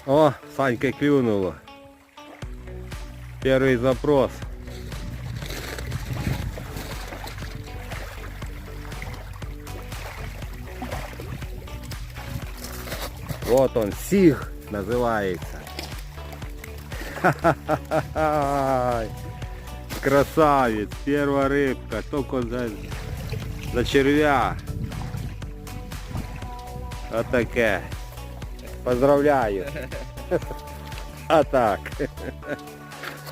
О, Санька клюнуло. Первый запрос. Вот он, сиг называется. Ха-ха-ха-ха. Красавец, первая рыбка, только за червя. Вот такая. Поздравляю. А так.